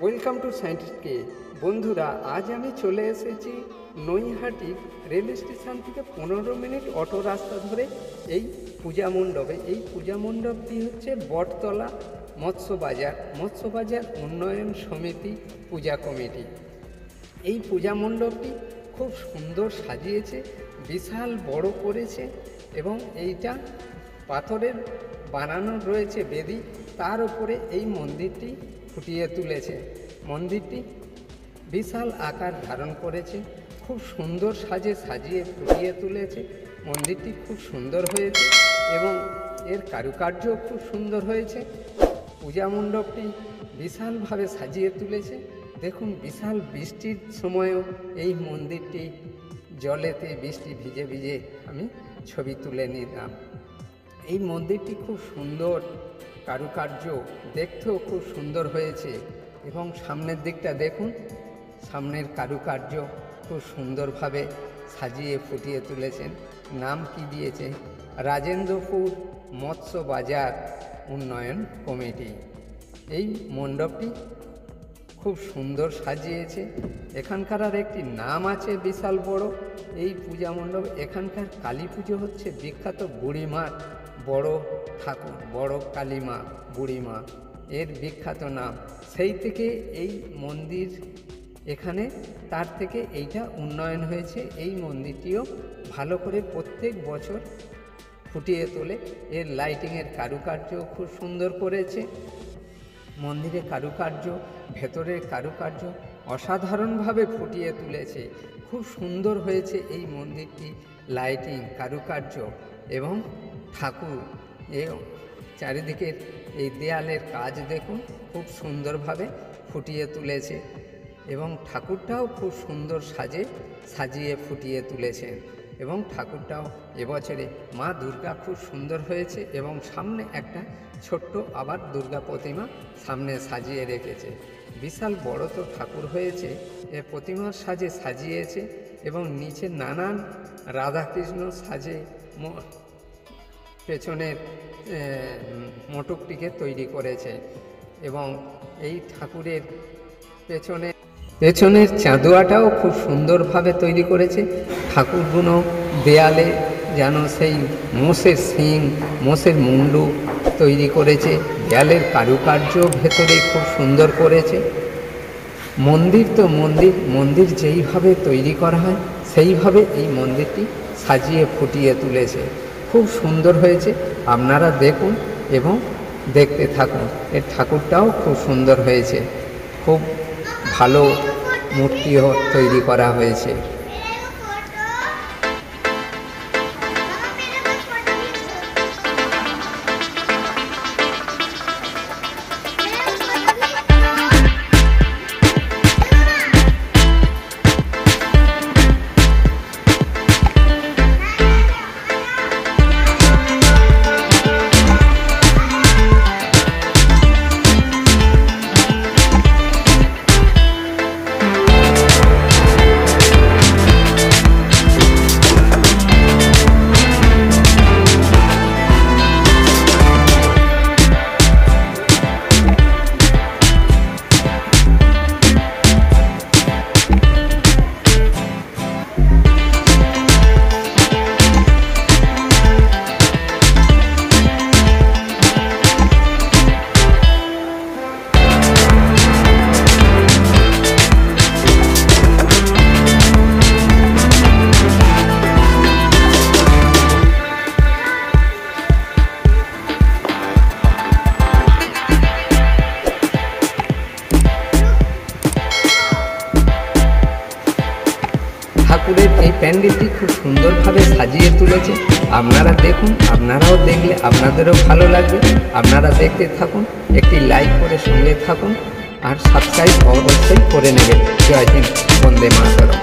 Welcome to সায়েন্টিস্টকে। বন্ধুরা, আজ আমি চলে এসেছি নৈহাটি রেল স্টেশন থেকে 15 মিনিট অটো রাস্তা ধরে এই পূজা মণ্ডপে। এই পূজা মণ্ডপটি হচ্ছে বটতলা মৎস্যবাজার উন্নয়ন সমিতি পূজা কমিটি। এই পূজা মণ্ডপটি খুব সুন্দর সাজিয়েছে, বিশাল বড় করেছে এবং এইটা পাথরের বানানো রয়েছে বেদি, তার উপরে এই মন্দিরটি ফুটিয়ে তুলেছে। মন্দিরটি বিশাল আকার ধারণ করেছে, খুব সুন্দর সাজিয়ে ফুটিয়ে তুলেছে। মন্দিরটি খুব সুন্দর হয়েছে এবং এর কারুকার্য খুব সুন্দর হয়েছে। পূজা মণ্ডপটি বিশালভাবে সাজিয়ে তুলেছে। দেখুন, বিশাল বৃষ্টির সময়ও এই মন্দিরটি জলেতে বৃষ্টি ভিজে ভিজে আমি ছবি তুলে নিলাম। এই মন্দিরটি খুব সুন্দর কারুকার্য, দেখতেও খুব সুন্দর হয়েছে এবং সামনের দিকটা দেখুন, সামনের কারুকার্য খুব সুন্দরভাবে সাজিয়ে ফুটিয়ে তুলেছেন। নাম কি দিয়েছে? রাজেন্দ্রপুর মৎস্য বাজার উন্নয়ন কমিটি। এই মণ্ডপটি খুব সুন্দর সাজিয়েছে। এখানকার আর একটি নাম আছে বিশাল বড় এই পূজা মণ্ডপ। এখানকার কালী পুজো হচ্ছে বিখ্যাত বুড়িমার বড় ঠাকুর, বড় কালীমা, বুড়িমা এর বিখ্যাত নাম। সেই থেকে এই মন্দির এখানে, তার থেকে এইটা উন্নয়ন হয়েছে। এই মন্দিরটিও ভালো করে প্রত্যেক বছর ফুটিয়ে তোলে। এর লাইটিংয়ের কারুকার্য খুব সুন্দর করেছে। মন্দিরের কারুকার্য, ভেতরের কারুকার্য অসাধারণভাবে ফুটিয়ে তুলেছে। খুব সুন্দর হয়েছে এই মন্দিরটি, লাইটিং, কারুকার্য এবং ঠাকুর। চারিদিকের এই দেয়ালের কাজ দেখুন, খুব সুন্দরভাবে ফুটিয়ে তুলেছে এবং ঠাকুরটাও খুব সুন্দর সাজিয়ে ফুটিয়ে তুলেছেন। এবং ঠাকুরটাও এবছরে মা দুর্গা খুব সুন্দর হয়েছে এবং সামনে একটা ছোট্ট আবার দুর্গা প্রতিমা সামনে সাজিয়ে রেখেছে। বিশাল বড় তো ঠাকুর হয়েছে, এ প্রতিমার সাজিয়েছে এবং নিচে নানান রাধাকৃষ্ণ পেছনের মোটকটিকে তৈরি করেছে এবং এই ঠাকুরের পেছনের চাঁদোয়াটাও খুব সুন্দরভাবে তৈরি করেছে। ঠাকুরগুলো দেয়ালে যেন সেই মোষের শিং, মোষের মুন্ডু তৈরি করেছে। দেয়ালের কারুকার্য ভেতরে খুব সুন্দর করেছে। মন্দির যেইভাবে তৈরি করা হয় সেইভাবে এই মন্দিরটি সাজিয়ে ফুটিয়ে তুলেছে। খুব সুন্দর হয়েছে, আপনারা দেখুন এবং দেখতে থাকুন। এর ঠাকুরটাও খুব সুন্দর হয়েছে, খুব ভালো মূর্তিও তৈরি করা হয়েছে। ঠাকুরের এই প্যান্ডেলটি খুব সুন্দরভাবে সাজিয়ে তুলেছে। আপনারা দেখুন, আপনারাও দেখলে আপনাদেরও ভালো লাগবে। আপনারা দেখতে থাকুন, একটি লাইক করে সঙ্গে থাকুন আর সাবস্ক্রাইব অবশ্যই করে নেবেন। জয় হিন্দ, বন্দে মাতরম।